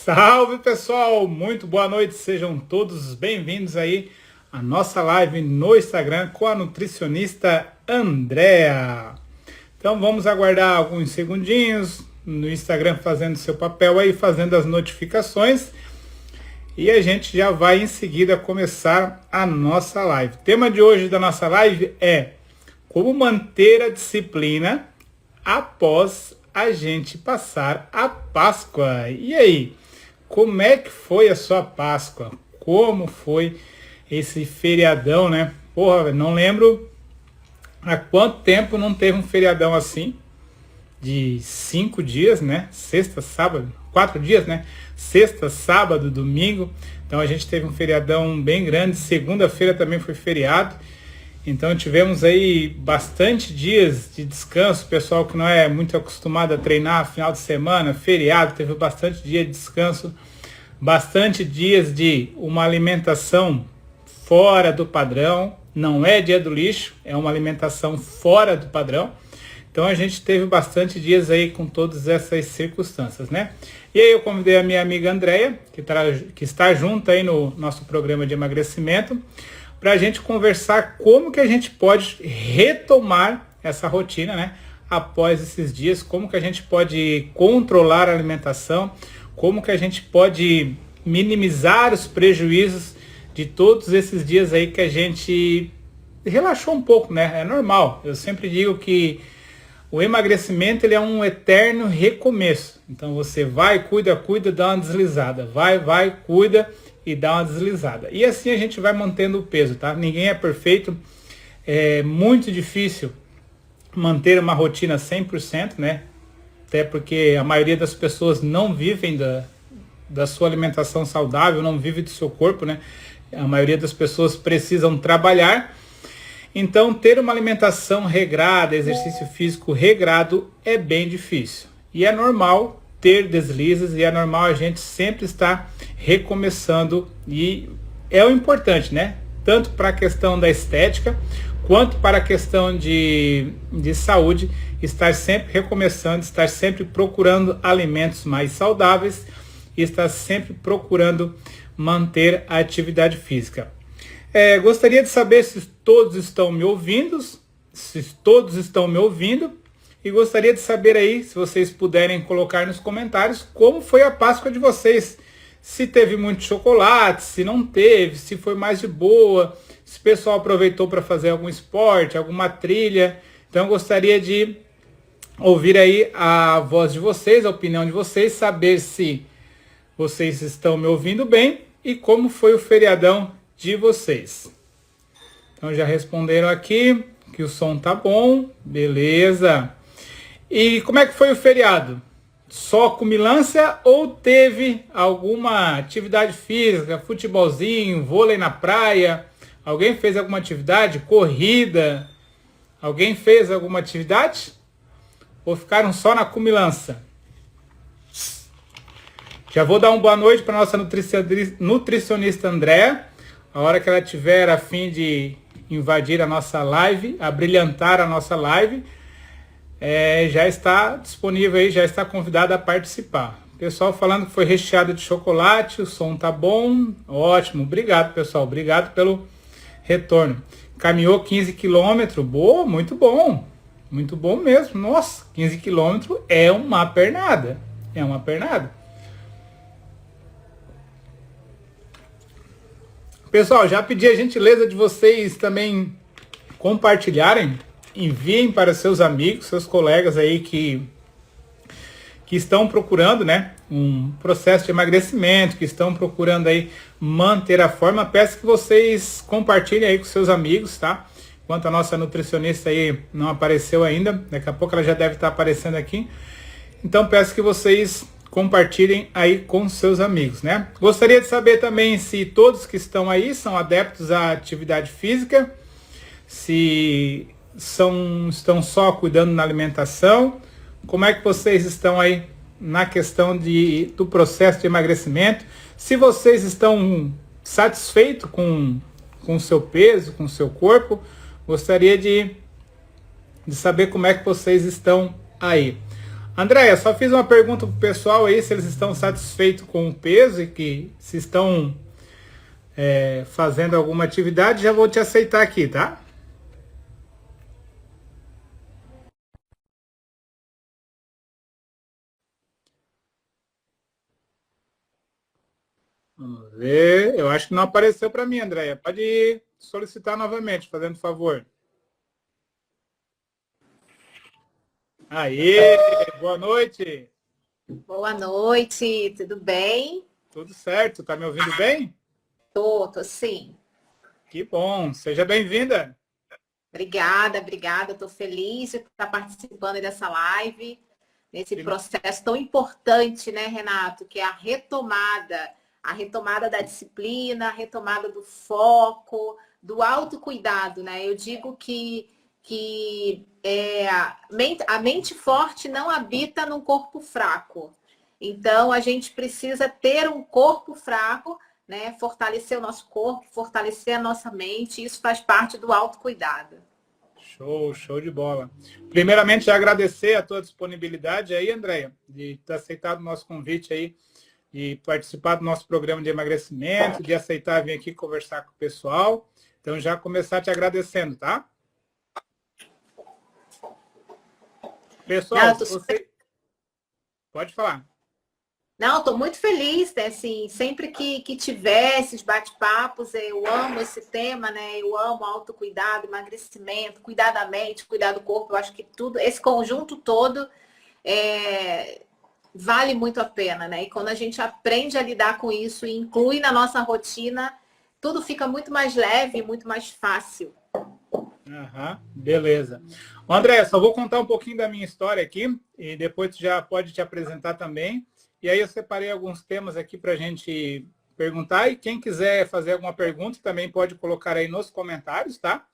Salve pessoal, muito boa noite, sejam todos bem-vindos aí à nossa live no Instagram com a nutricionista Andrea. Então vamos aguardar alguns segundinhos no Instagram fazendo seu papel aí, fazendo as notificações e a gente já vai em seguida começar a nossa live. O tema de hoje da nossa live é como manter a disciplina após a gente passar a Páscoa. E aí, como é que foi a sua Páscoa? Como foi esse feriadão, né? Porra, não lembro há quanto tempo não teve um feriadão assim, de 5 dias, né? Sexta, sábado, 4 dias, né? Sexta, sábado, domingo. Então a gente teve um feriadão bem grande. Segunda-feira também foi feriado. Então tivemos aí bastante dias de descanso, pessoal que não é muito acostumado a treinar final de semana, feriado, teve bastante dia de descanso, bastante dias de uma alimentação fora do padrão, não é dia do lixo, é uma alimentação fora do padrão. Então a gente teve bastante dias aí com todas essas circunstâncias, né? E aí eu convidei a minha amiga Andrea, que está junto aí no nosso programa de emagrecimento, para a gente conversar como que a gente pode retomar essa rotina, né? Após esses dias, como que a gente pode controlar a alimentação, como que a gente pode minimizar os prejuízos de todos esses dias aí que a gente relaxou um pouco, né? É normal. Eu sempre digo que o emagrecimento ele é um eterno recomeço. Então você vai, cuida, dá uma deslizada. Vai, cuida e dá uma deslizada. E assim a gente vai mantendo o peso, tá? Ninguém é perfeito. É muito difícil manter uma rotina 100%, né? Até porque a maioria das pessoas não vivem da sua alimentação saudável, não vive do seu corpo, né? A maioria das pessoas precisam trabalhar. Então, ter uma alimentação regrada, exercício físico regrado é bem difícil. E é normal ter deslizes e é normal a gente sempre estar recomeçando. E é o importante, né? Tanto para a questão da estética, quanto para a questão de saúde, estar sempre recomeçando, estar sempre procurando alimentos mais saudáveis e estar sempre procurando manter a atividade física. Gostaria de saber se todos estão me ouvindo, e gostaria de saber aí, se vocês puderem colocar nos comentários, como foi a Páscoa de vocês. Se teve muito chocolate, se não teve, se foi mais de boa, se o pessoal aproveitou para fazer algum esporte, alguma trilha. Então gostaria de ouvir aí a voz de vocês, a opinião de vocês, saber se vocês estão me ouvindo bem e como foi o feriadão de vocês. Então já responderam aqui que o som tá bom, beleza. E como é que foi o feriado? Só comilança ou teve alguma atividade física, futebolzinho, vôlei na praia? Alguém fez alguma atividade? Corrida? Alguém fez alguma atividade? Ou ficaram só na comilança? Já vou dar uma boa noite para nossa nutricionista Andrea. A hora que ela tiver a fim de invadir a nossa live, abrilhantar a nossa live, já está disponível aí, já está convidada a participar. Pessoal falando que foi recheado de chocolate, o som tá bom, ótimo, obrigado pessoal, obrigado pelo retorno. Caminhou 15 quilômetros, boa, muito bom mesmo, nossa, 15 quilômetros é uma pernada, Pessoal, já pedi a gentileza de vocês também compartilharem, enviem para seus amigos, seus colegas aí que estão procurando, né, um processo de emagrecimento, que estão procurando aí manter a forma. Peço que vocês compartilhem aí com seus amigos, tá? Enquanto a nossa nutricionista aí não apareceu ainda, daqui a pouco ela já deve estar aparecendo aqui. Então peço que vocês compartilhem aí com seus amigos, né? Gostaria de saber também se todos que estão aí são adeptos à atividade física, se estão só cuidando da alimentação, como é que vocês estão aí na questão do processo de emagrecimento, se vocês estão satisfeitos com o seu peso, com o seu corpo, gostaria de saber como é que vocês estão aí. Andréia, só fiz uma pergunta pro pessoal aí se eles estão satisfeitos com o peso e que se estão fazendo alguma atividade, já vou te aceitar aqui, tá? Vamos ver. Eu acho que não apareceu para mim, Andréia. Pode solicitar novamente, fazendo favor. Aí, boa noite. Boa noite, tudo bem? Tudo certo? Tá me ouvindo bem? Tô sim. Que bom. Seja bem-vinda. Obrigada. Tô feliz de estar participando dessa live, nesse processo tão importante, né, Renato? Que é a retomada da disciplina, a retomada do foco, do autocuidado, né? Eu digo que a mente forte não habita num corpo fraco. Então, a gente precisa ter um corpo fraco, né? Fortalecer o nosso corpo, fortalecer a nossa mente, isso faz parte do autocuidado. Show de bola. Primeiramente, já agradecer a tua disponibilidade aí, Andréia, de ter aceitado o nosso convite aí, de participar do nosso programa de emagrecimento, de aceitar vir aqui conversar com o pessoal. Então, já começar te agradecendo, tá? Não, Pessoal, eu se tô super... você... Pode falar. Não, estou muito feliz, né? Assim, sempre que tiver esses bate-papos, eu amo esse tema, né? Eu amo autocuidado, emagrecimento, cuidar da mente, cuidar do corpo. Eu acho que tudo, esse conjunto todo é, vale muito a pena, né? E quando a gente aprende a lidar com isso e inclui na nossa rotina, tudo fica muito mais leve, muito mais fácil. Aham, beleza. André, só vou contar um pouquinho da minha história aqui e depois tu já pode te apresentar também. E aí eu separei alguns temas aqui para a gente perguntar e quem quiser fazer alguma pergunta também pode colocar aí nos comentários, tá?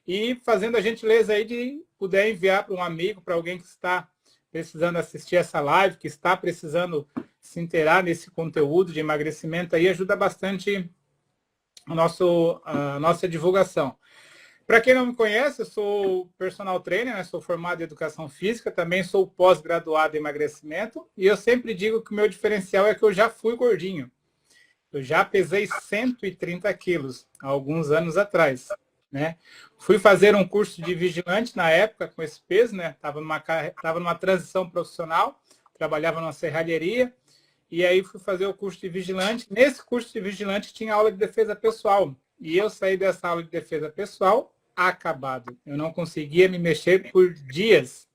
E fazendo a gentileza aí de puder enviar para um amigo, para alguém que está precisando assistir essa live, que está precisando se inteirar nesse conteúdo de emagrecimento aí, ajuda bastante a nossa divulgação. Para quem não me conhece, eu sou personal trainer, né? Sou formado em educação física, também sou pós-graduado em emagrecimento e eu sempre digo que o meu diferencial é que eu já fui gordinho. Eu já pesei 130 quilos há alguns anos atrás, né? Fui fazer um curso de vigilante na época com esse peso, né? Tava numa transição profissional, trabalhava numa serralheria e aí fui fazer o curso de vigilante. Nesse curso de vigilante tinha aula de defesa pessoal. E eu saí dessa aula de defesa pessoal acabado. Eu não conseguia me mexer por dias.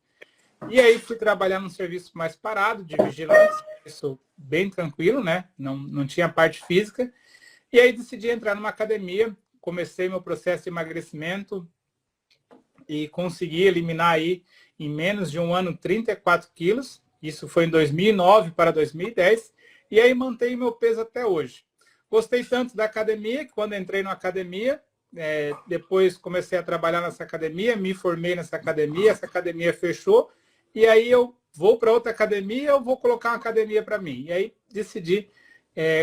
E aí fui trabalhar num serviço mais parado, de vigilância, isso bem tranquilo, né? Não tinha parte física. E aí decidi entrar numa academia, comecei meu processo de emagrecimento e consegui eliminar aí em menos de um ano 34 quilos. Isso foi em 2009 para 2010. E aí mantenho meu peso até hoje. Gostei tanto da academia que quando entrei na academia, depois comecei a trabalhar nessa academia, me formei nessa academia, essa academia fechou. E aí eu vou para outra academia, eu vou colocar uma academia para mim. E aí decidi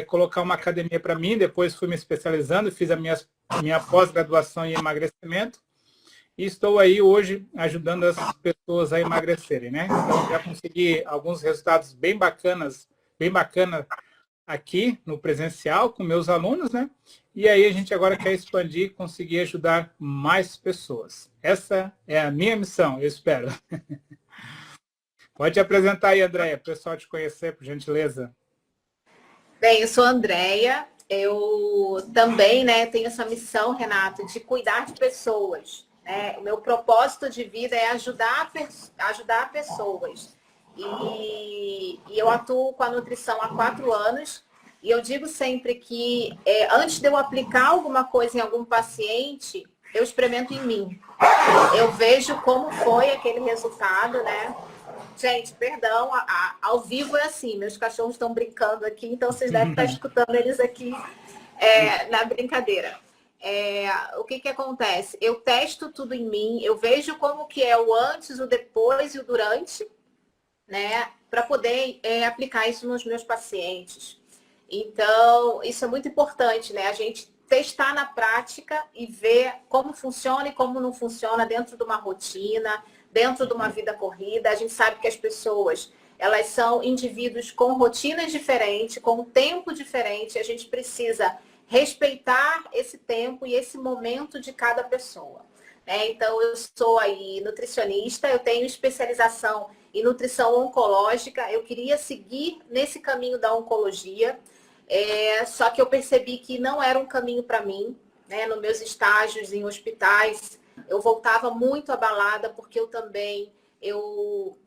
colocar uma academia para mim, depois fui me especializando, fiz minha pós-graduação em emagrecimento e estou aí hoje ajudando as pessoas a emagrecerem, né? Então já consegui alguns resultados bem bacana aqui no presencial com meus alunos, né? E aí a gente agora quer expandir e conseguir ajudar mais pessoas. Essa é a minha missão, eu espero. Pode te apresentar aí, Andréia, para o pessoal te conhecer, por gentileza. Bem, eu sou a Andréia, eu também, né, tenho essa missão, Renato, de cuidar de pessoas. Né? O meu propósito de vida é ajudar pessoas. E eu atuo com a nutrição há 4 anos e eu digo sempre que antes de eu aplicar alguma coisa em algum paciente, eu experimento em mim. Eu vejo como foi aquele resultado, né? Gente, perdão, ao vivo é assim, meus cachorros estão brincando aqui, então vocês devem estar escutando eles aqui na brincadeira. O que acontece? Eu testo tudo em mim, eu vejo como que é o antes, o depois e o durante, né? Para poder aplicar isso nos meus pacientes. Então, isso é muito importante, né? A gente testar na prática e ver como funciona e como não funciona dentro de uma rotina, dentro de uma vida corrida. A gente sabe que as pessoas, elas são indivíduos com rotinas diferentes, com um tempo diferente. A gente precisa respeitar esse tempo e esse momento de cada pessoa. Então, eu sou aí nutricionista, eu tenho especialização em nutrição oncológica. Eu queria seguir nesse caminho da oncologia, só que eu percebi que não era um caminho para mim. Nos meus estágios em hospitais, eu voltava muito abalada, porque eu também, eu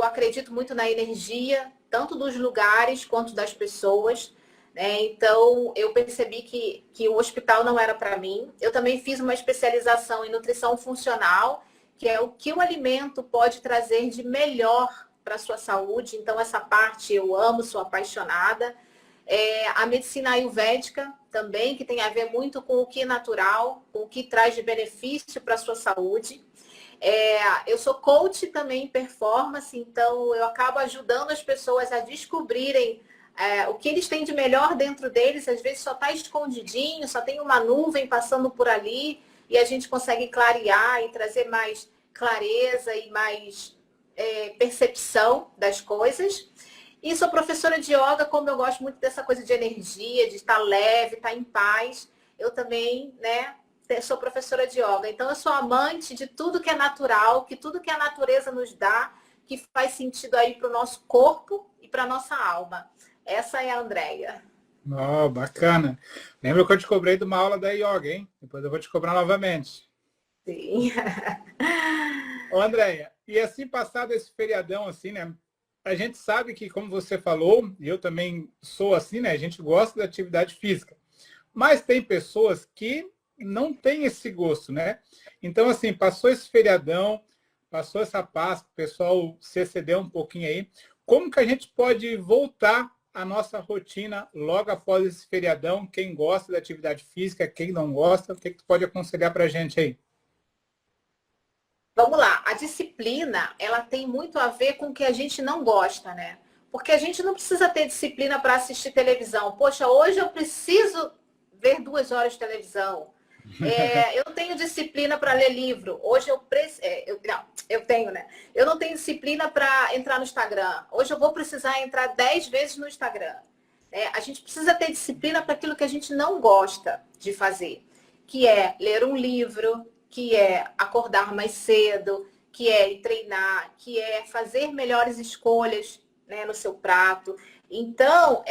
acredito muito na energia, tanto dos lugares quanto das pessoas. Então, eu percebi que o hospital não era para mim. Eu também fiz uma especialização em nutrição funcional, que é o que o alimento pode trazer de melhor para a sua saúde. Então, essa parte eu amo, sou apaixonada. A medicina ayurvédica também, que tem a ver muito com o que é natural, com o que traz de benefício para a sua saúde. Eu sou coach também em performance, então eu acabo ajudando as pessoas a descobrirem o que eles têm de melhor dentro deles. Às vezes só está escondidinho, só tem uma nuvem passando por ali, e a gente consegue clarear e trazer mais clareza e mais percepção das coisas. E sou professora de yoga, como eu gosto muito dessa coisa de energia, de estar leve, estar em paz. Eu também, sou professora de yoga. Então, eu sou amante de tudo que é natural, que tudo que a natureza nos dá, que faz sentido aí para o nosso corpo e para a nossa alma. Essa é a Andreia. Oh, bacana. Lembra que eu te cobrei de uma aula da yoga, hein? Depois eu vou te cobrar novamente. Sim. Ô, Andréia, e assim, passado esse feriadão, assim, né? A gente sabe que, como você falou, e eu também sou assim, né? A gente gosta da atividade física. Mas tem pessoas que não têm esse gosto, né? Então, assim, passou esse feriadão, passou essa Páscoa, o pessoal se excedeu um pouquinho aí. Como que a gente pode voltar à nossa rotina logo após esse feriadão? Quem gosta da atividade física, quem não gosta, o que tu pode aconselhar para a gente aí? Vamos lá, a disciplina, ela tem muito a ver com o que a gente não gosta, né? Porque a gente não precisa ter disciplina para assistir televisão. Poxa, hoje eu preciso ver 2 horas de televisão. Eu não tenho disciplina para ler livro. Hoje eu tenho, né? Eu não tenho disciplina para entrar no Instagram. Hoje eu vou precisar entrar 10 vezes no Instagram. A gente precisa ter disciplina para aquilo que a gente não gosta de fazer, que é ler um livro, que é acordar mais cedo, que é ir treinar, que é fazer melhores escolhas, no seu prato. Então,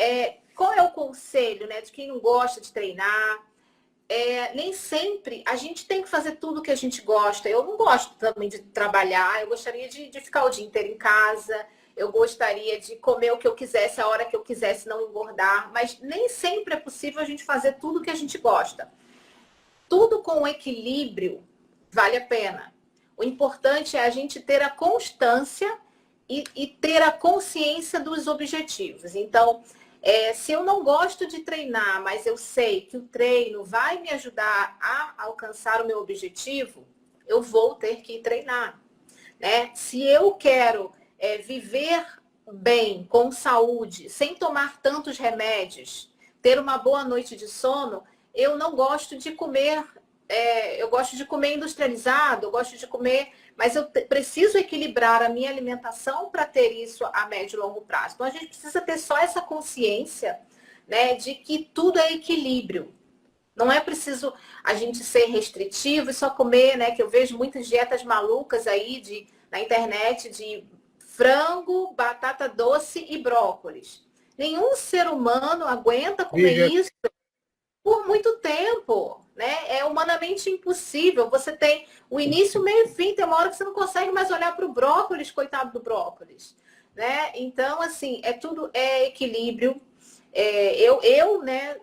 qual é o conselho, de quem não gosta de treinar? Nem sempre a gente tem que fazer tudo que a gente gosta. Eu não gosto também de trabalhar, eu gostaria de ficar o dia inteiro em casa, eu gostaria de comer o que eu quisesse, a hora que eu quisesse, não engordar, mas nem sempre é possível a gente fazer tudo que a gente gosta. Tudo com equilíbrio vale a pena. O importante é a gente ter a constância e ter a consciência dos objetivos. Então, se eu não gosto de treinar, mas eu sei que o treino vai me ajudar a alcançar o meu objetivo, eu vou ter que treinar. Se eu quero viver bem, com saúde, sem tomar tantos remédios, ter uma boa noite de sono, eu não gosto de comer, eu gosto de comer industrializado, eu gosto de comer, mas eu preciso equilibrar a minha alimentação para ter isso a médio e longo prazo. Então, a gente precisa ter só essa consciência, de que tudo é equilíbrio. Não é preciso a gente ser restritivo e só comer, que eu vejo muitas dietas malucas aí na internet de frango, batata doce e brócolis. Nenhum ser humano aguenta comer isso por muito tempo, É humanamente impossível. Você tem o início, o meio e fim. Tem uma hora que você não consegue mais olhar para o brócolis, coitado do brócolis, Então, assim, tudo é equilíbrio.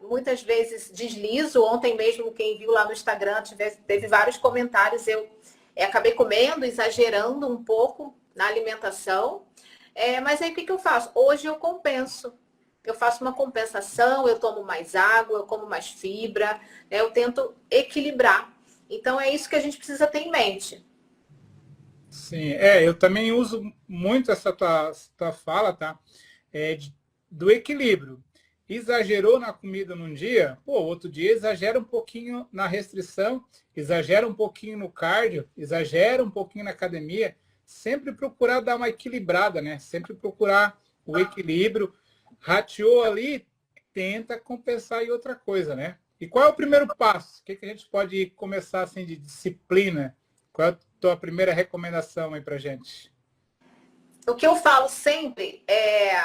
Muitas vezes deslizo. Ontem mesmo, quem viu lá no Instagram, teve vários comentários. Eu acabei comendo, exagerando um pouco na alimentação. Mas aí o que eu faço? Hoje eu compenso. Eu faço uma compensação, eu tomo mais água, eu como mais fibra, eu tento equilibrar. Então, é isso que a gente precisa ter em mente. Sim, eu também uso muito essa tua fala, tá? Do equilíbrio. exagerou na comida num dia, pô, outro dia exagera um pouquinho na restrição, exagera um pouquinho no cardio, exagera um pouquinho na academia, sempre procurar dar uma equilibrada, né? Sempre procurar o equilíbrio, ratiou ali, tenta compensar em outra coisa, né? E qual é o primeiro passo? O que a gente pode começar assim de disciplina? Qual é a tua primeira recomendação aí pra gente? O que eu falo sempre é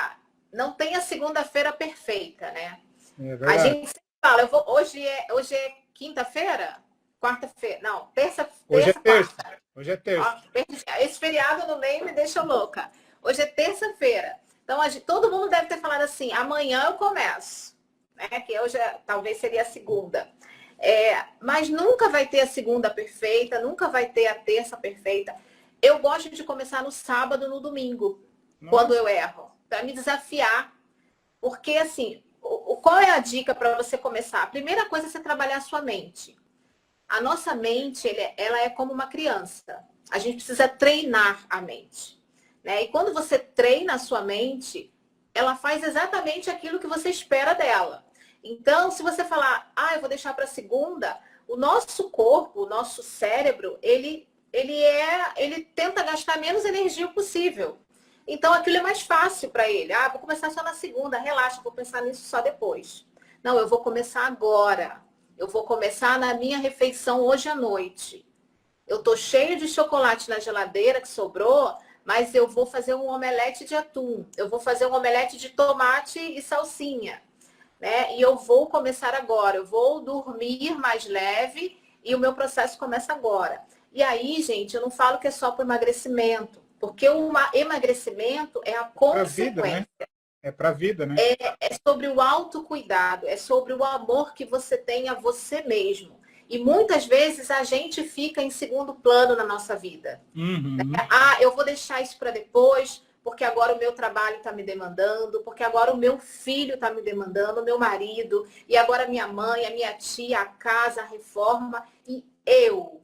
não tem a segunda-feira perfeita, né? É A verdade. gente sempre fala, hoje é quinta-feira? Quarta-feira? Não, Hoje é terça. quarta. Hoje é Ó, terça. esse feriado no meio me deixa louca. Hoje é terça-feira. Então, todo mundo deve ter falado assim, amanhã eu começo. Né? Que hoje talvez seria a segunda. Mas nunca vai ter a segunda perfeita, nunca vai ter a terça perfeita. Eu gosto de começar no sábado, no domingo, quando Nossa. eu erro, para me desafiar. Porque, assim, qual é a dica para você começar? A primeira coisa é você trabalhar a sua mente. A nossa mente, ela é como uma criança. A gente precisa treinar a mente. Né? E quando você treina a sua mente, ela faz exatamente aquilo que você espera dela. Então, se você falar, eu vou deixar para segunda, o nosso corpo, o nosso cérebro, ele tenta gastar menos energia possível. Então, aquilo é mais fácil para ele. Vou começar só na segunda, relaxa, vou pensar nisso só depois. Não, eu vou começar agora. Eu vou começar na minha refeição hoje à noite. Eu tô cheio de chocolate na geladeira que sobrou, mas eu vou fazer um omelete de atum. Eu vou fazer um omelete de tomate e salsinha, né? E eu vou começar agora. Eu vou dormir mais leve e o meu processo começa agora. E aí, gente, eu não falo que é só para emagrecimento, porque o emagrecimento é a Para a vida, consequência. né? É para a vida, né? É sobre o autocuidado, é sobre o amor que você tem a você mesmo. E muitas vezes a gente fica em segundo plano na nossa vida. Uhum. Eu vou deixar isso para depois, porque agora o meu trabalho está me demandando, porque agora o meu filho está me demandando, o meu marido, e agora a minha mãe, a minha tia, a casa, a reforma, e eu.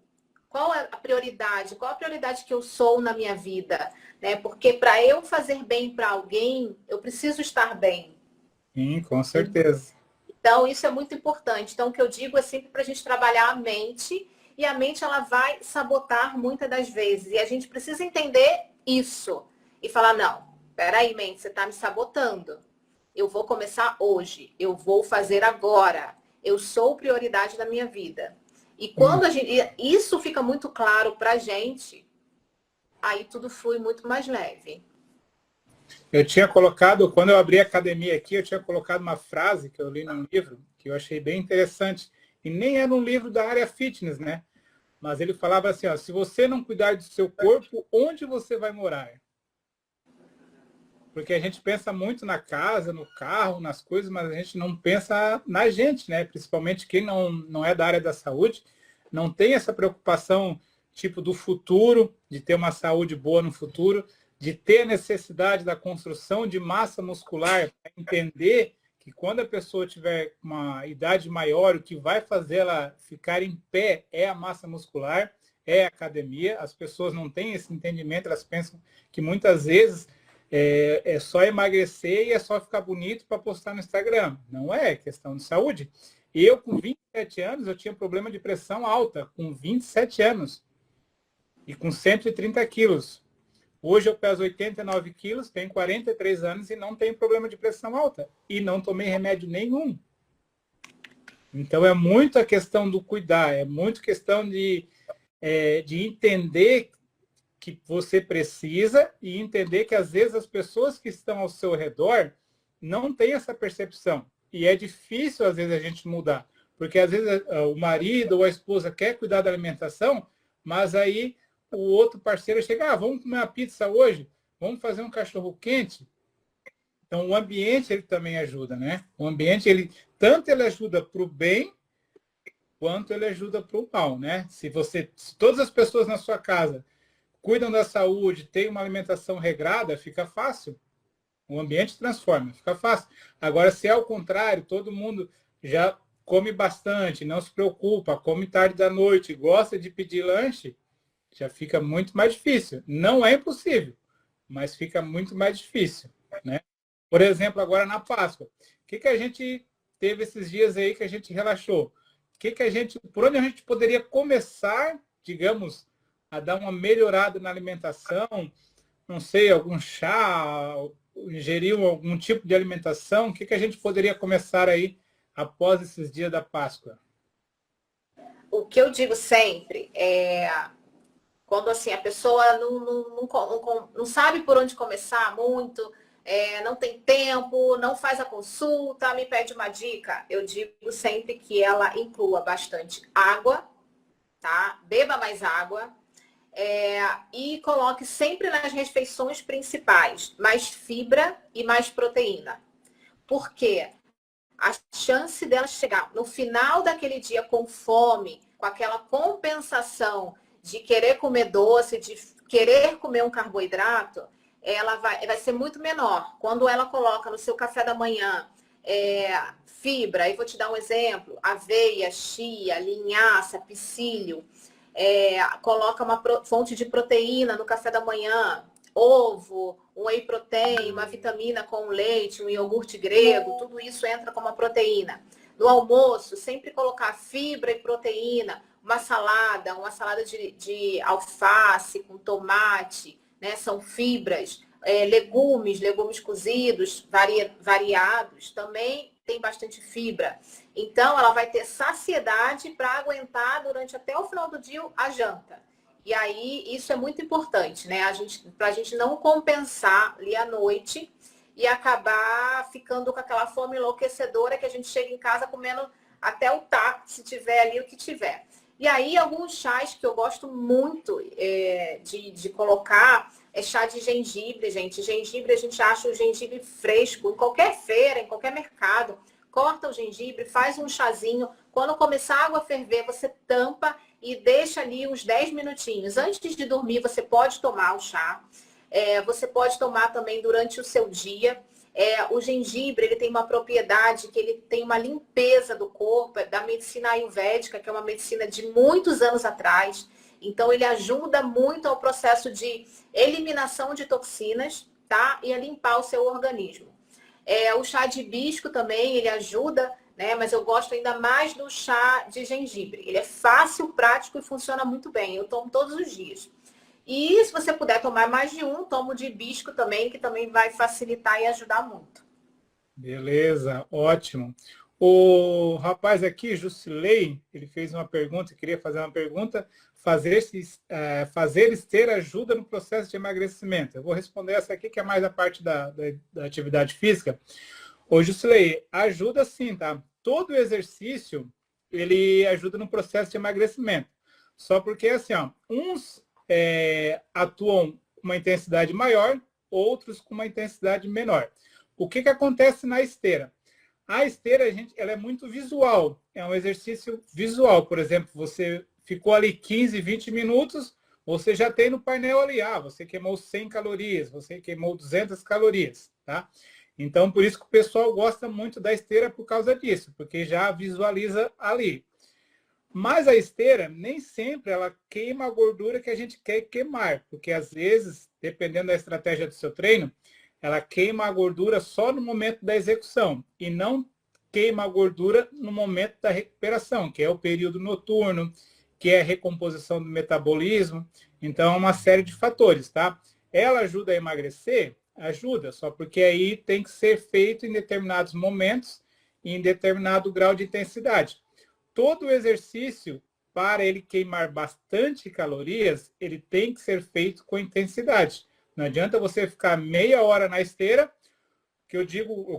Qual é a prioridade? Qual a prioridade que eu sou na minha vida? Né? Porque para eu fazer bem para alguém, eu preciso estar bem. Sim, com certeza. Então, isso é muito importante. Então, o que eu digo é sempre para a gente trabalhar a mente, e a mente ela vai sabotar muitas das vezes. E a gente precisa entender isso e falar, não, peraí, mente, você está me sabotando. Eu vou começar hoje, eu vou fazer agora. Eu sou prioridade da minha vida. E Hum. quando isso fica muito claro para a gente, aí tudo flui muito mais leve. Eu tinha colocado, quando eu abri a academia aqui, eu tinha colocado uma frase que eu li num livro, que eu achei bem interessante. E nem era um livro da área fitness, né? Mas ele falava assim, ó, se você não cuidar do seu corpo, onde você vai morar? Porque a gente pensa muito na casa, no carro, nas coisas, mas a gente não pensa na gente, né? Principalmente quem não é da área da saúde, não tem essa preocupação tipo do futuro, de ter uma saúde boa no futuro, de ter a necessidade da construção de massa muscular, para entender que quando a pessoa tiver uma idade maior, o que vai fazer ela ficar em pé é a massa muscular, é a academia. As pessoas não têm esse entendimento, elas pensam que muitas vezes é só emagrecer e é só ficar bonito para postar no Instagram. Não é questão de saúde. Eu, com 27 anos, eu tinha problema de pressão alta, com 27 anos, e com 130 quilos. Hoje eu peso 89 quilos, tenho 43 anos e não tenho problema de pressão alta. E não tomei remédio nenhum. Então é muito a questão do cuidar, é muito questão de entender que você precisa e entender que às vezes as pessoas que estão ao seu redor não têm essa percepção. E é difícil às vezes a gente mudar, porque às vezes o marido ou a esposa quer cuidar da alimentação, mas aí o outro parceiro chega, vamos comer uma pizza hoje, vamos fazer um cachorro quente. Então o ambiente ele também ajuda, né? O ambiente ele tanto ele ajuda para o bem quanto ele ajuda para o mal, né? Se todas as pessoas na sua casa cuidam da saúde, têm uma alimentação regrada, fica fácil. O ambiente transforma, fica fácil. Agora, se é ao contrário, todo mundo já come bastante, não se preocupa, come tarde da noite, gosta de pedir lanche, já fica muito mais difícil. Não é impossível, mas fica muito mais difícil, né? Por exemplo, agora na Páscoa. O que a gente teve esses dias aí que a gente relaxou? Por onde a gente poderia começar, digamos, a dar uma melhorada na alimentação? Não sei, algum chá, ingerir algum tipo de alimentação? O que a gente poderia começar aí após esses dias da Páscoa? O que eu digo sempre é quando assim a pessoa não sabe por onde começar muito, não tem tempo, não faz a consulta, me pede uma dica, eu digo sempre que ela inclua bastante água, tá? Beba mais água. E coloque sempre nas refeições principais mais fibra e mais proteína. Por quê? A chance dela chegar no final daquele dia com fome, com aquela compensação de querer comer doce, de querer comer um carboidrato, ela vai ser muito menor. Quando ela coloca no seu café da manhã fibra, aí vou te dar um exemplo, aveia, chia, linhaça, psyllium, coloca uma fonte de proteína no café da manhã, ovo, um whey protein, uma vitamina com leite, um iogurte grego, tudo isso entra como uma proteína. No almoço, sempre colocar fibra e proteína, uma salada de alface com tomate, né? São fibras, legumes cozidos, variados, também tem bastante fibra. Então, ela vai ter saciedade para aguentar durante até o final do dia a janta. E aí, isso é muito importante, né? Para a gente não compensar ali à noite e acabar ficando com aquela fome enlouquecedora que a gente chega em casa comendo até o taco, se tiver ali o que tiver. E aí, alguns chás que eu gosto muito de colocar é chá de gengibre, gente. Gengibre, a gente acha o gengibre fresco em qualquer feira, em qualquer mercado. Corta o gengibre, faz um chazinho. Quando começar a água a ferver, você tampa e deixa ali uns 10 minutinhos. Antes de dormir, você pode tomar o chá. Você pode tomar também durante o seu dia. O gengibre, ele tem uma propriedade que ele tem uma limpeza do corpo, da medicina ayurvédica, que é uma medicina de muitos anos atrás. Então, ele ajuda muito ao processo de eliminação de toxinas, tá? E a limpar o seu organismo. O chá de hibisco também, ele ajuda, né? Mas eu gosto ainda mais do chá de gengibre. Ele é fácil, prático e funciona muito bem. Eu tomo todos os dias. E se você puder tomar mais de um, tomo de hibisco também, que também vai facilitar e ajudar muito. Beleza, ótimo. O rapaz aqui, Jusilei, ele fez uma pergunta, queria fazer uma pergunta. Fazeres ter ajuda no processo de emagrecimento? Eu vou responder essa aqui, que é mais a parte da atividade física. Ô, Jusilei, ajuda sim, tá? Todo exercício, ele ajuda no processo de emagrecimento. Só porque, assim, ó, uns atuam com uma intensidade maior, outros com uma intensidade menor. O que acontece na esteira? A esteira, gente, ela é muito visual. É um exercício visual. Por exemplo, você ficou ali 15, 20 minutos, você já tem no painel ali, você queimou 100 calorias, você queimou 200 calorias, tá? Então, por isso que o pessoal gosta muito da esteira por causa disso, porque já visualiza ali. Mas a esteira, nem sempre ela queima a gordura que a gente quer queimar, porque às vezes, dependendo da estratégia do seu treino, ela queima a gordura só no momento da execução e não queima a gordura no momento da recuperação, que é o período noturno, que é a recomposição do metabolismo. Então, é uma série de fatores, tá? Ela ajuda a emagrecer? Ajuda, só porque aí tem que ser feito em determinados momentos e em determinado grau de intensidade. Todo exercício, para ele queimar bastante calorias, ele tem que ser feito com intensidade. Não adianta você ficar meia hora na esteira, que eu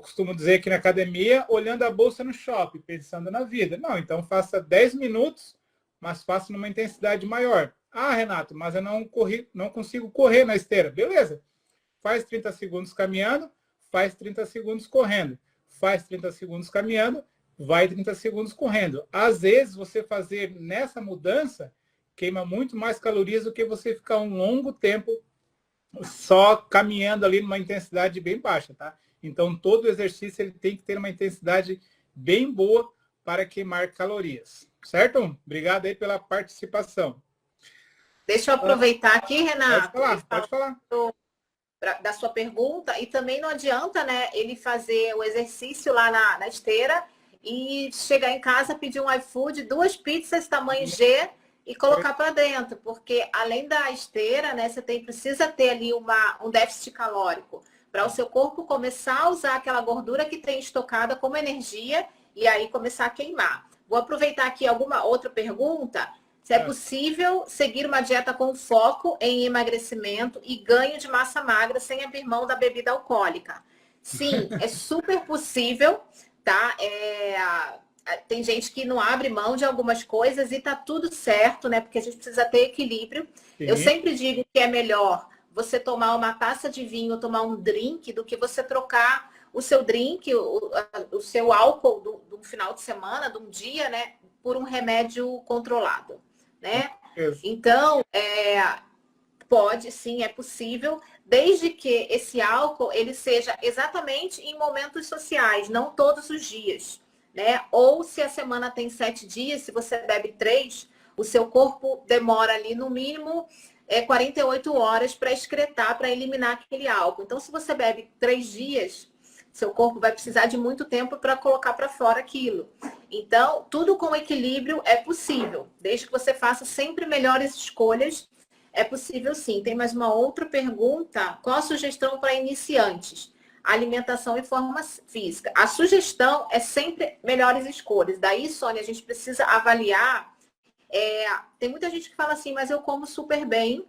costumo dizer aqui na academia, olhando a bolsa no shopping, pensando na vida. Não, então faça 10 minutos, mas faça numa intensidade maior. Ah, Renato, mas eu não consigo correr na esteira. Beleza. Faz 30 segundos caminhando, faz 30 segundos correndo. Faz 30 segundos caminhando, vai 30 segundos correndo. Às vezes, você fazer nessa mudança queima muito mais calorias do que você ficar um longo tempo só caminhando ali numa intensidade bem baixa, tá? Então, todo exercício ele tem que ter uma intensidade bem boa para queimar calorias. Certo? Obrigado aí pela participação. Deixa eu aproveitar aqui, Renato. Pode falar. da sua pergunta, e também não adianta, né, ele fazer o exercício lá na esteira e chegar em casa, pedir um iFood, 2 pizzas tamanho G e colocar para dentro, porque além da esteira, né, você precisa ter ali um déficit calórico para o seu corpo começar a usar aquela gordura que tem estocada como energia e aí começar a queimar. Vou aproveitar aqui alguma outra pergunta. Se é possível seguir uma dieta com foco em emagrecimento e ganho de massa magra sem abrir mão da bebida alcoólica. Sim, é super possível, tá? Tem gente que não abre mão de algumas coisas e tá tudo certo, né? Porque a gente precisa ter equilíbrio. Sim. Eu sempre digo que é melhor você tomar uma taça de vinho, tomar um drink, do que você trocar o seu drink, o seu álcool do final de semana, de um dia, né? Por um remédio controlado. Né? Então, pode sim, é possível, desde que esse álcool ele seja exatamente em momentos sociais, não todos os dias. Né? Ou se a semana tem 7 dias, se você bebe 3, o seu corpo demora ali no mínimo 48 horas para excretar, para eliminar aquele álcool. Então, se você bebe 3 dias, seu corpo vai precisar de muito tempo para colocar para fora aquilo. Então, tudo com equilíbrio é possível. Desde que você faça sempre melhores escolhas, é possível sim. Tem mais uma outra pergunta. Qual a sugestão para iniciantes? Alimentação e forma física. A sugestão é sempre melhores escolhas. Daí, Sônia, a gente precisa avaliar. Tem muita gente que fala assim, mas eu como super bem,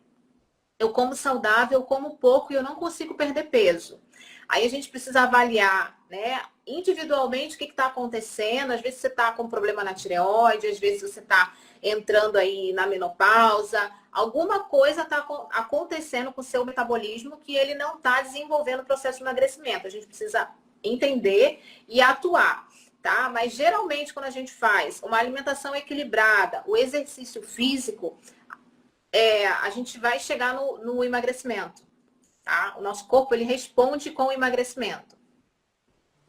eu como saudável, eu como pouco e eu não consigo perder peso. Aí a gente precisa avaliar, né, individualmente o que está acontecendo. Às vezes você está com problema na tireoide, às vezes você está entrando aí na menopausa. Alguma coisa está acontecendo com o seu metabolismo que ele não está desenvolvendo o processo de emagrecimento. A gente precisa entender e atuar, tá? Mas geralmente quando a gente faz uma alimentação equilibrada, o exercício físico, a gente vai chegar no emagrecimento. Tá? O nosso corpo ele responde com o emagrecimento.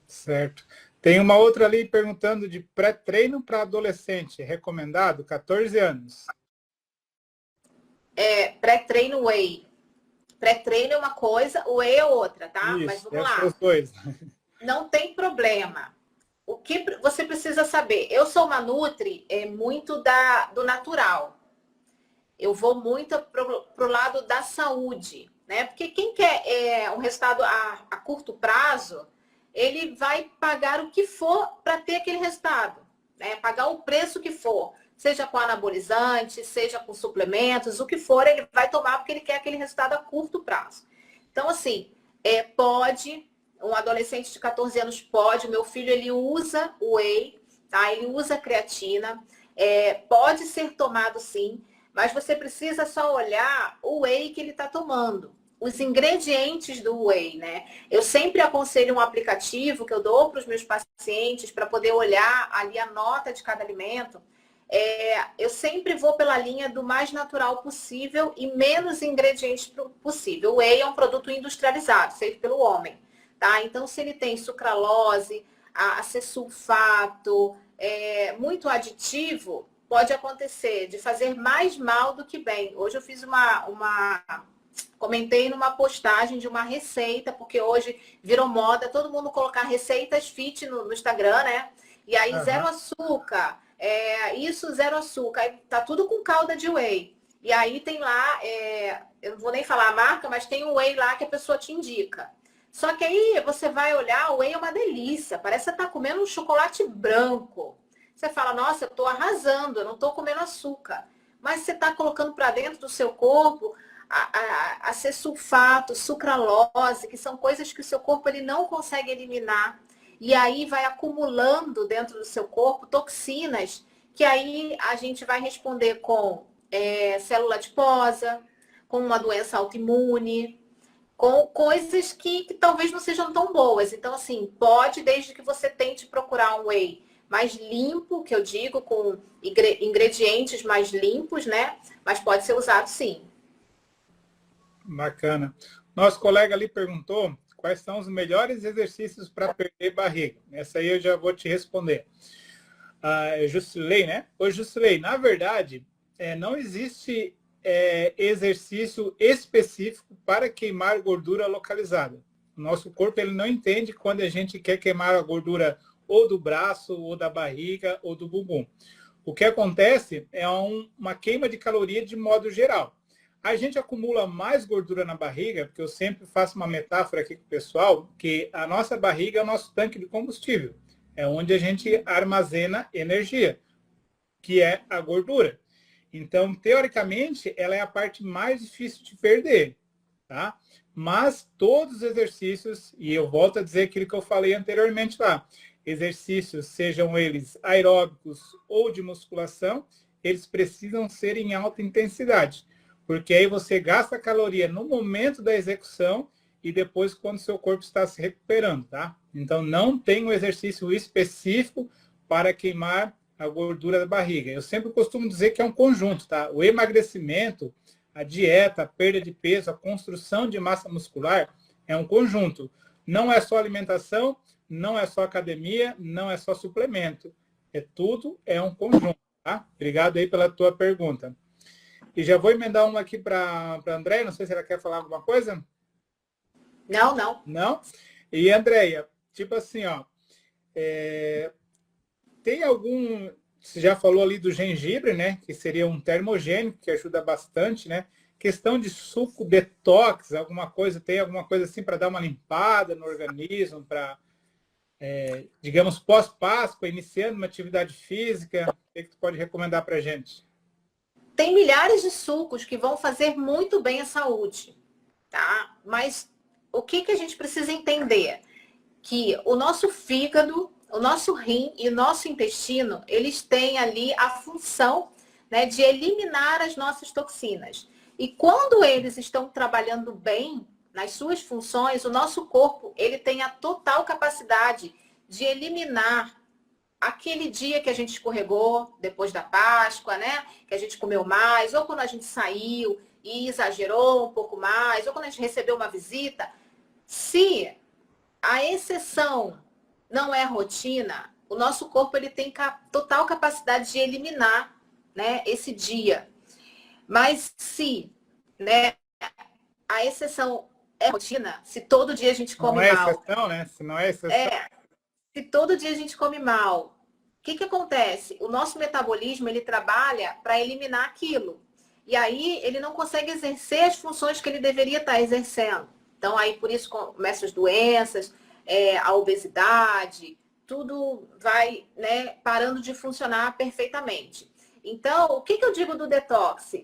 Certo. Tem uma outra ali perguntando de pré-treino para adolescente, recomendado, 14 anos. Pré-treino whey. Pré-treino é uma coisa, whey é outra, tá? Isso, mas vamos lá. Os dois. Não tem problema. O que você precisa saber? Eu sou uma nutri muito do natural. Eu vou muito pro lado da saúde. Né? Porque quem quer um resultado a curto prazo, ele vai pagar o que for para ter aquele resultado. Né? Pagar o preço que for. Seja com anabolizante, seja com suplementos, o que for, ele vai tomar porque ele quer aquele resultado a curto prazo. Então, assim, pode, um adolescente de 14 anos pode, o meu filho, ele usa o whey, tá? Ele usa creatina, pode ser tomado sim, mas você precisa só olhar o whey que ele está tomando. Os ingredientes do whey, né? Eu sempre aconselho um aplicativo que eu dou para os meus pacientes para poder olhar ali a nota de cada alimento. Eu sempre vou pela linha do mais natural possível e menos ingredientes possível. O whey é um produto industrializado, feito pelo homem, tá? Então, se ele tem sucralose, acesulfato, muito aditivo, pode acontecer de fazer mais mal do que bem. Hoje eu fiz comentei numa postagem de uma receita, porque hoje virou moda todo mundo colocar receitas fit no Instagram, né? E aí, zero açúcar, zero açúcar, aí tá tudo com calda de whey. E aí tem lá, eu não vou nem falar a marca, mas tem um whey lá que a pessoa te indica. Só que aí você vai olhar, o whey é uma delícia, parece que você tá comendo um chocolate branco. Você fala, nossa, eu tô arrasando, eu não tô comendo açúcar. Mas você tá colocando para dentro do seu corpo acesulfato, sucralose, que são coisas que o seu corpo ele não consegue eliminar. E aí vai acumulando dentro do seu corpo toxinas, que aí a gente vai responder com célula adiposa, com uma doença autoimune, com coisas que talvez não sejam tão boas. Então, assim, pode, desde que você tente procurar um whey mais limpo, que eu digo, com ingredientes mais limpos, né? Mas pode ser usado sim. Bacana. Nosso colega ali perguntou quais são os melhores exercícios para perder barriga. Essa aí eu já vou te responder. Jusilei, né? Ô, Jusilei, na verdade, não existe exercício específico para queimar gordura localizada. O nosso corpo ele não entende quando a gente quer queimar a gordura ou do braço, ou da barriga, ou do bumbum. O que acontece é uma queima de caloria de modo geral. A gente acumula mais gordura na barriga, porque eu sempre faço uma metáfora aqui com o pessoal, que a nossa barriga é o nosso tanque de combustível. É onde a gente armazena energia, que é a gordura. Então, teoricamente, ela é a parte mais difícil de perder, tá? Mas todos os exercícios, e eu volto a dizer aquilo que eu falei anteriormente lá, exercícios, sejam eles aeróbicos ou de musculação, eles precisam ser em alta intensidade, porque aí você gasta caloria no momento da execução e depois quando seu corpo está se recuperando, tá? Então, não tem um exercício específico para queimar a gordura da barriga. Eu sempre costumo dizer que é um conjunto, tá? O emagrecimento, a dieta, a perda de peso, a construção de massa muscular é um conjunto. Não é só alimentação, não é só academia, não é só suplemento. É um conjunto, tá? Obrigado aí pela tua pergunta. E já vou emendar uma aqui para a Andréia, não sei se ela quer falar alguma coisa. Não, não. Não? E, Andréia, tipo assim, ó, tem algum... Você já falou ali do gengibre, né? Que seria um termogênico, que ajuda bastante, né? Questão de suco detox, tem alguma coisa assim para dar uma limpada no organismo, para, digamos, pós-Páscoa, iniciando uma atividade física, o que tu pode recomendar para a gente? Tem milhares de sucos que vão fazer muito bem à saúde, tá? Mas o que a gente precisa entender? Que o nosso fígado, o nosso rim e o nosso intestino, eles têm ali a função, né, de eliminar as nossas toxinas. E quando eles estão trabalhando bem nas suas funções, o nosso corpo ele tem a total capacidade de eliminar aquele dia que a gente escorregou depois da Páscoa, né? Que a gente comeu mais, ou quando a gente saiu e exagerou um pouco mais, ou quando a gente recebeu uma visita. Se a exceção não é rotina, o nosso corpo ele tem total capacidade de eliminar, né, esse dia. Mas se, né, a exceção é rotina, se todo dia a gente Não come é mal, exceção, né? Se não é exceção, se todo dia a gente come mal, o que acontece? O nosso metabolismo ele trabalha para eliminar aquilo. E aí ele não consegue exercer as funções que ele deveria estar exercendo. Então aí por isso começam as doenças, a obesidade, tudo vai, né, parando de funcionar perfeitamente. Então, o que eu digo do detox?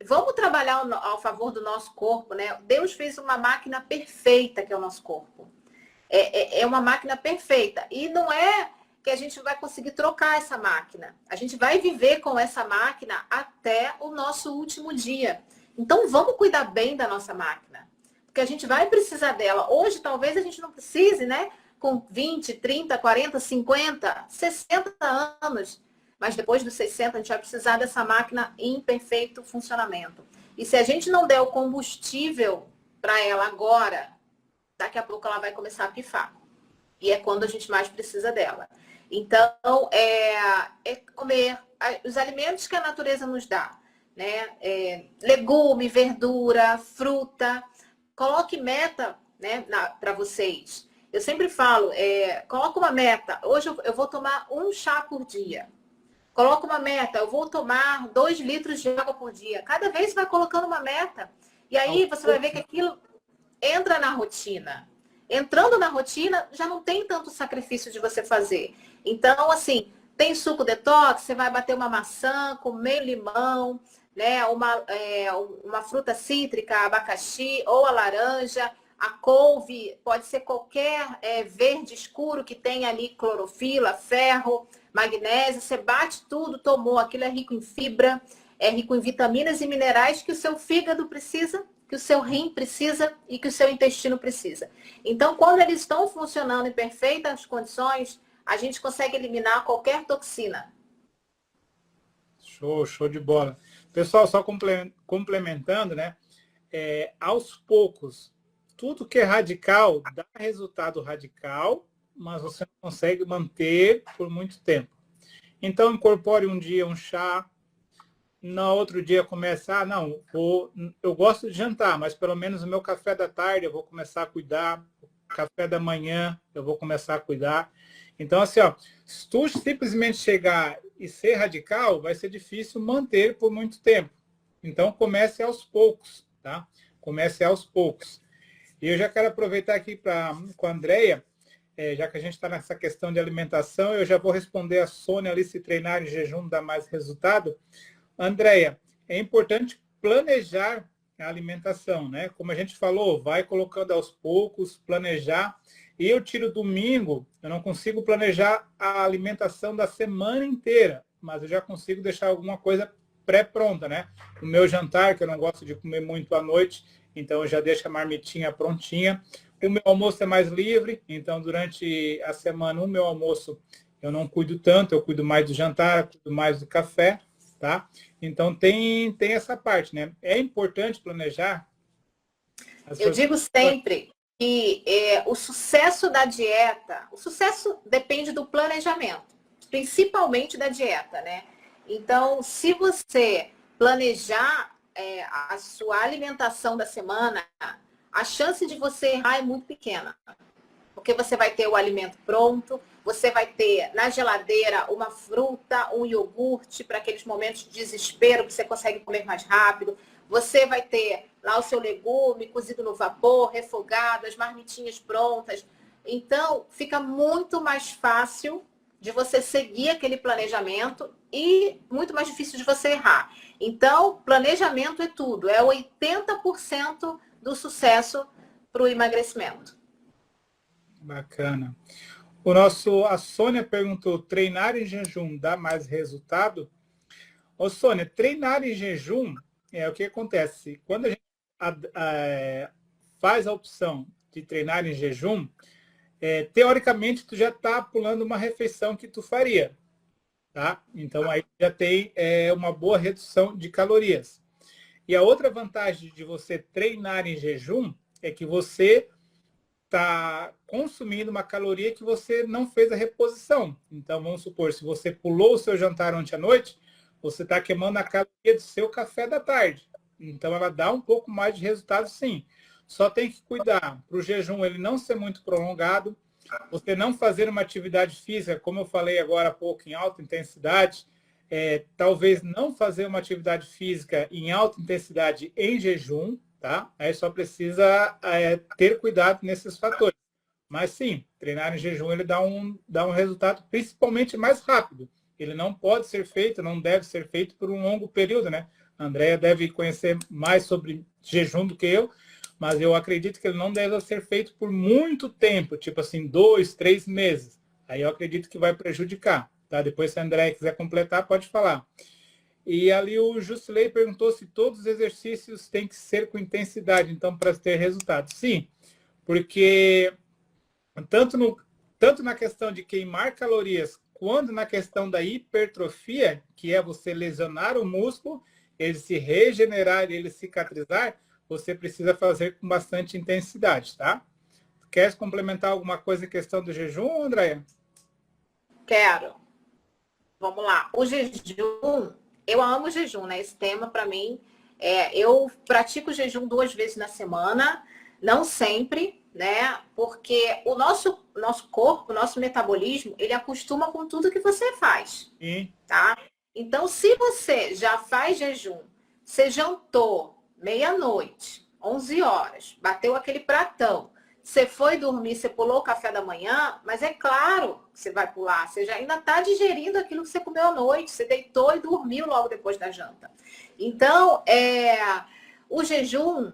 Vamos trabalhar ao favor do nosso corpo, né? Deus fez uma máquina perfeita que é o nosso corpo. É uma máquina perfeita. E não é que a gente vai conseguir trocar essa máquina. A gente vai viver com essa máquina até o nosso último dia. Então, vamos cuidar bem da nossa máquina. Porque a gente vai precisar dela. Hoje, talvez a gente não precise, né? Com 20, 30, 40, 50, 60 anos. Mas depois dos 60, a gente vai precisar dessa máquina em perfeito funcionamento. E se a gente não der o combustível para ela agora, daqui a pouco ela vai começar a pifar. E é quando a gente mais precisa dela. Então, é comer os alimentos que a natureza nos dá, né? Legume, verdura, fruta. Coloque meta, né, para vocês. Eu sempre falo, coloca uma meta. Hoje eu vou tomar um chá por dia. Coloca uma meta, eu vou tomar 2 litros de água por dia. Cada vez você vai colocando uma meta. E aí você vai ver que aquilo entra na rotina. Entrando na rotina, já não tem tanto sacrifício de você fazer. Então, assim, tem suco detox, você vai bater uma maçã com meio limão, né? Uma fruta cítrica, abacaxi ou a laranja, a couve, pode ser qualquer verde escuro que tenha ali clorofila, ferro, magnésio. Você bate tudo, tomou. Aquilo é rico em fibra, é rico em vitaminas e minerais que o seu fígado precisa, que o seu rim precisa e que o seu intestino precisa. Então, quando eles estão funcionando em perfeitas condições, a gente consegue eliminar qualquer toxina. show de bola. Pessoal, só complementando, né? Aos poucos, tudo que é radical dá resultado radical, mas você não consegue manter por muito tempo. Então, incorpore um dia um chá, no outro dia começa, não, eu gosto de jantar, mas pelo menos o meu café da tarde eu vou começar a cuidar, o café da manhã eu vou começar a cuidar. Então, assim, ó, se tu simplesmente chegar e ser radical, vai ser difícil manter por muito tempo. Então, comece aos poucos, tá? Comece aos poucos. E eu já quero aproveitar aqui com a Andrea, já que a gente está nessa questão de alimentação, eu já vou responder a Sônia ali, se treinar em jejum dá mais resultado. Andréia, é importante planejar a alimentação, né? Como a gente falou, vai colocando aos poucos, planejar. E eu tiro domingo, eu não consigo planejar a alimentação da semana inteira, mas eu já consigo deixar alguma coisa pré-pronta, né? O meu jantar, que eu não gosto de comer muito à noite, então eu já deixo a marmitinha prontinha. O meu almoço é mais livre, então durante a semana o meu almoço eu não cuido tanto, eu cuido mais do jantar, cuido mais do café, tá? Então tem essa parte, né? É importante planejar as Eu suas. digo sempre que o sucesso da dieta, o sucesso depende do planejamento, principalmente da dieta, né? Então, se você planejar a sua alimentação da semana, a chance de você errar é muito pequena. Porque você vai ter o alimento pronto, você vai ter na geladeira uma fruta, um iogurte para aqueles momentos de desespero que você consegue comer mais rápido. Você vai ter lá o seu legume cozido no vapor, refogado, as marmitinhas prontas. Então, fica muito mais fácil de você seguir aquele planejamento e muito mais difícil de você errar. Então, planejamento é tudo, é 80% do sucesso para o emagrecimento. Bacana. A Sônia perguntou: treinar em jejum dá mais resultado? Ô, Sônia, treinar em jejum é o que acontece. Quando a gente faz a opção de treinar em jejum, teoricamente tu já está pulando uma refeição que tu faria, tá? Então aí já tem uma boa redução de calorias. E a outra vantagem de você treinar em jejum é que você está consumindo uma caloria que você não fez a reposição. Então, vamos supor, se você pulou o seu jantar ontem à noite, você está queimando a caloria do seu café da tarde. Então, ela dá um pouco mais de resultado, sim. Só tem que cuidar para o jejum ele não ser muito prolongado, você não fazer uma atividade física, como eu falei agora há pouco, em alta intensidade, talvez não fazer uma atividade física em alta intensidade em jejum, tá? Aí só precisa ter cuidado nesses fatores. Mas sim, treinar em jejum ele dá um resultado principalmente mais rápido. Ele não pode ser feito, não deve ser feito por um longo período, né? A Andrea deve conhecer mais sobre jejum do que eu, mas eu acredito que ele não deve ser feito por muito tempo, tipo assim, 2, 3 meses. Aí eu acredito que vai prejudicar, tá? Depois, se a Andrea quiser completar, pode falar. E ali o Jusilei perguntou se todos os exercícios têm que ser com intensidade, então, para ter resultado. Sim, porque tanto, no, tanto na questão de queimar calorias, quanto na questão da hipertrofia, que é você lesionar o músculo, ele se regenerar, ele cicatrizar, você precisa fazer com bastante intensidade, tá? Quer complementar alguma coisa em questão do jejum, Andréia? Quero. Vamos lá. O jejum, eu amo jejum, né? Esse tema, para mim, eu pratico jejum 2 vezes na semana, não sempre, né? Porque o nosso corpo, o nosso metabolismo, ele acostuma com tudo que você faz, Sim. tá? Então, se você já faz jejum, você jantou meia-noite, 11 horas, bateu aquele pratão, você foi dormir, você pulou o café da manhã, mas é claro que você vai pular, você já ainda está digerindo aquilo que você comeu à noite, você deitou e dormiu logo depois da janta. Então, o jejum,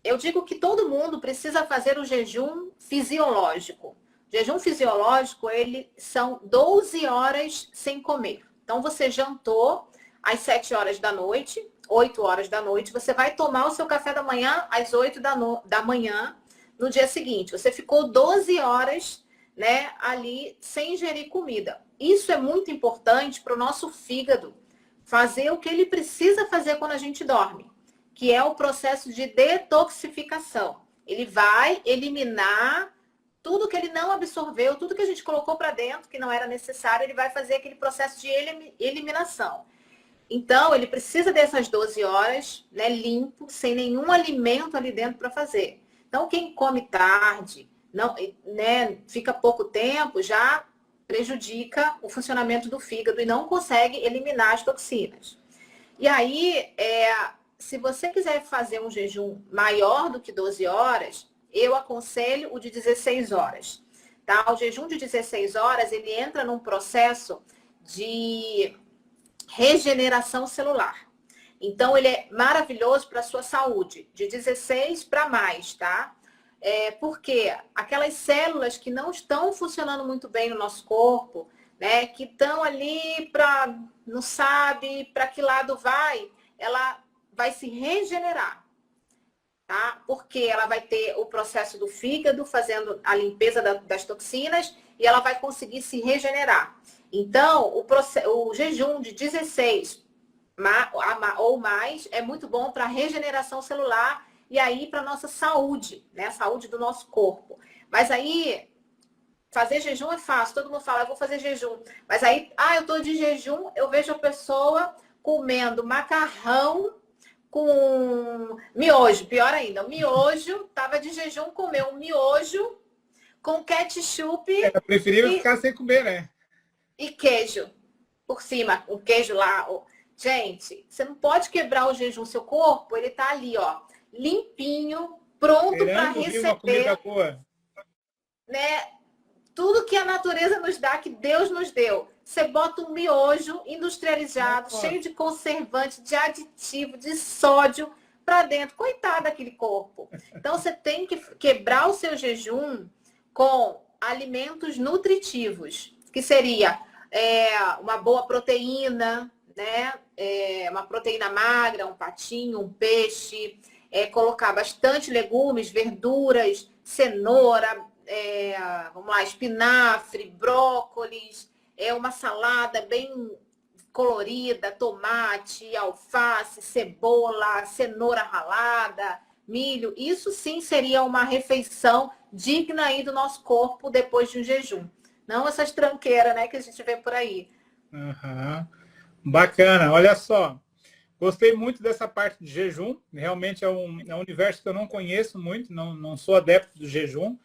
eu digo que todo mundo precisa fazer o jejum fisiológico. O jejum fisiológico, ele são 12 horas sem comer. Então, você jantou às 7 horas da noite, 8 horas da noite, você vai tomar o seu café da manhã às 8 da manhã, no dia seguinte. Você ficou 12 horas, né, ali sem ingerir comida. Isso é muito importante para o nosso fígado fazer o que ele precisa fazer quando a gente dorme, que é o processo de detoxificação. Ele vai eliminar tudo que ele não absorveu, tudo que a gente colocou para dentro que não era necessário, ele vai fazer aquele processo de eliminação. Então, ele precisa dessas 12 horas, né, limpo, sem nenhum alimento ali dentro para fazer. Então, quem come tarde, não, né, fica pouco tempo, já prejudica o funcionamento do fígado e não consegue eliminar as toxinas. E aí, se você quiser fazer um jejum maior do que 12 horas, eu aconselho o de 16 horas. Tá? O jejum de 16 horas, ele entra num processo de regeneração celular. Então, ele é maravilhoso para a sua saúde, de 16 para mais, tá? Porque aquelas células que não estão funcionando muito bem no nosso corpo, né, que estão ali para, não sabe para que lado vai, ela vai se regenerar, tá? Porque ela vai ter o processo do fígado fazendo a limpeza das toxinas e ela vai conseguir se regenerar. Então, o jejum de 16 ou mais é muito bom para regeneração celular e aí para nossa saúde, né? A saúde do nosso corpo. Mas aí, fazer jejum é fácil. Todo mundo fala, eu vou fazer jejum. Mas aí, eu tô de jejum, eu vejo a pessoa comendo macarrão com miojo. Pior ainda, o miojo, tava de jejum, comeu um miojo com ketchup. É preferível ficar sem comer, né? E queijo por cima, o queijo lá. Gente, você não pode quebrar o jejum. Seu corpo, ele tá ali, ó, limpinho, pronto para receber uma comida boa, né? Tudo que a natureza nos dá, que Deus nos deu. Você bota um miojo industrializado, cheio de conservante, de aditivo, de sódio para dentro. Coitado daquele corpo. Então, você tem que quebrar o seu jejum com alimentos nutritivos, que seria uma boa proteína, né? Uma proteína magra, um patinho, um peixe, colocar bastante legumes, verduras, cenoura, vamos lá, espinafre, brócolis, uma salada bem colorida, tomate, alface, cebola, cenoura ralada, milho. Isso sim seria uma refeição digna aí do nosso corpo depois de um jejum. Não essas tranqueiras, né, que a gente vê por aí. Uhum. Bacana, olha só. Gostei muito dessa parte de jejum. Realmente é um universo que eu não conheço muito, não sou adepto do jejum.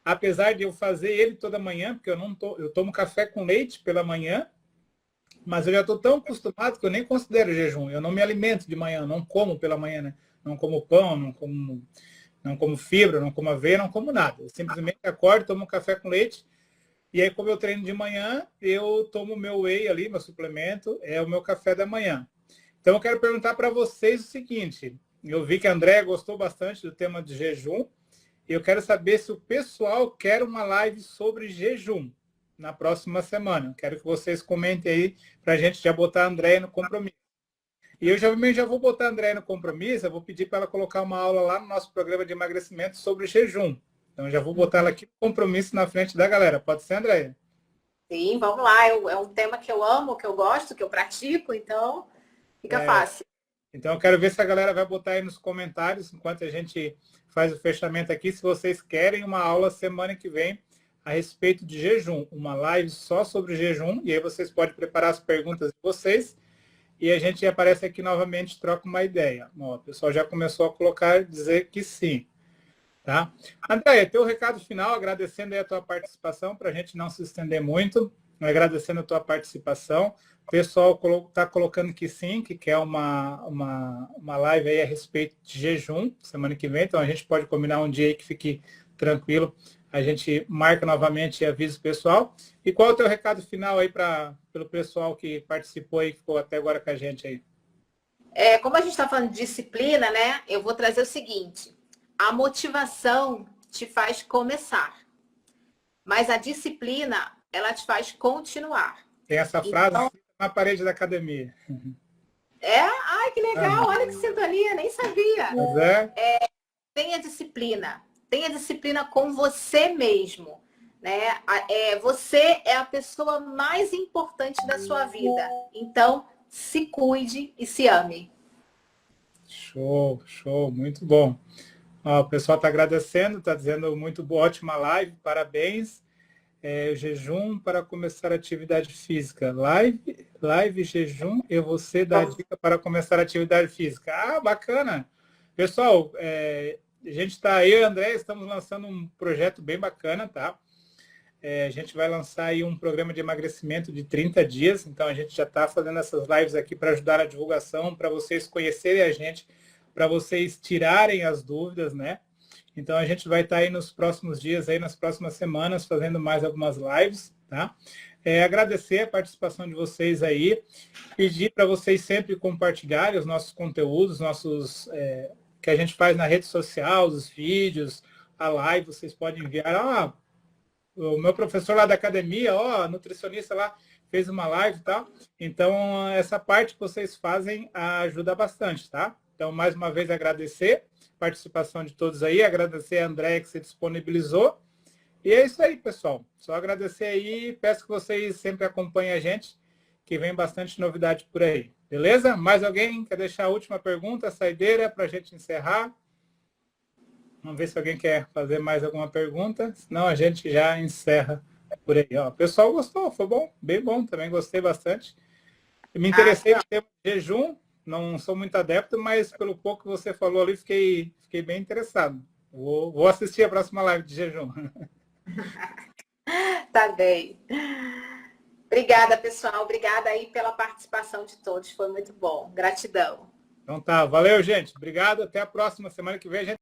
Apesar de eu fazer ele toda manhã, porque eu tomo café com leite pela manhã, mas eu já estou tão acostumado que eu nem considero jejum. Eu não me alimento de manhã, não como pela manhã, né? Não como pão, não como fibra, não como aveia, não como nada. Eu simplesmente acordo, tomo café com leite. E aí, como eu treino de manhã, eu tomo meu whey ali, meu suplemento, é o meu café da manhã. Então, eu quero perguntar para vocês o seguinte. Eu vi que a Andréa gostou bastante do tema de jejum. Eu quero saber se o pessoal quer uma live sobre jejum na próxima semana. Quero que vocês comentem aí para a gente já botar a Andréa no compromisso. E eu já vou botar a Andréa no compromisso, eu vou pedir para ela colocar uma aula lá no nosso programa de emagrecimento sobre jejum. Então, já vou botar ela aqui no compromisso na frente da galera. Pode ser, Andréia? Sim, vamos lá. É um tema que eu amo, que eu gosto, que eu pratico, então fica fácil. Então, eu quero ver se a galera vai botar aí nos comentários, enquanto a gente faz o fechamento aqui, se vocês querem uma aula semana que vem a respeito de jejum, uma live só sobre jejum, e aí vocês podem preparar as perguntas de vocês, e a gente aparece aqui novamente, troca uma ideia. Ó, o pessoal já começou a colocar, dizer que sim. Tá? Andréia, teu recado final, agradecendo aí a tua participação, para a gente não se estender muito, agradecendo a tua participação. O pessoal está colocando que sim, que quer uma live aí a respeito de jejum, semana que vem, então a gente pode combinar um dia aí que fique tranquilo, a gente marca novamente e avisa o pessoal. E qual é o teu recado final aí pelo pessoal que participou e ficou até agora com a gente aí? Como a gente está falando de disciplina, né? Eu vou trazer o seguinte. A motivação te faz começar, mas a disciplina, ela te faz continuar. Tem essa frase na parede da academia. Ai, que legal, olha que sintonia, nem sabia. Mas Tenha disciplina com você mesmo, né? Você é a pessoa mais importante da sua vida, então se cuide e se ame. Show, muito bom. Ó, o pessoal está agradecendo, está dizendo muito boa, ótima live, parabéns. Jejum para começar a atividade física. Live jejum e você dá dica para começar a atividade física. Ah, bacana. Pessoal, a gente está, eu e o André estamos lançando um projeto bem bacana, tá? A gente vai lançar aí um programa de emagrecimento de 30 dias, então a gente já está fazendo essas lives aqui para ajudar na divulgação, para vocês conhecerem a gente, para vocês tirarem as dúvidas, né? Então a gente vai estar aí nos próximos dias, aí nas próximas semanas, fazendo mais algumas lives, tá? Agradecer a participação de vocês aí, pedir para vocês sempre compartilharem os nossos conteúdos, que a gente faz na rede social, os vídeos, a live, vocês podem enviar, o meu professor lá da academia, nutricionista lá, fez uma live e tal. Então, essa parte que vocês fazem ajuda bastante, tá? Então, mais uma vez, agradecer a participação de todos aí, agradecer a Andréia que se disponibilizou. E é isso aí, pessoal. Só agradecer aí, peço que vocês sempre acompanhem a gente, que vem bastante novidade por aí. Beleza? Mais alguém quer deixar a última pergunta, a saideira, para a gente encerrar? Vamos ver se alguém quer fazer mais alguma pergunta. Senão a gente já encerra por aí. O pessoal gostou, foi bom, bem bom, também gostei bastante. Eu me interessei no tema de jejum, não sou muito adepto, mas pelo pouco que você falou ali, fiquei bem interessado. Vou assistir a próxima live de jejum. Tá bem. Obrigada, pessoal. Obrigada aí pela participação de todos. Foi muito bom. Gratidão. Então tá, valeu, gente. Obrigado. Até a próxima semana que vem. A gente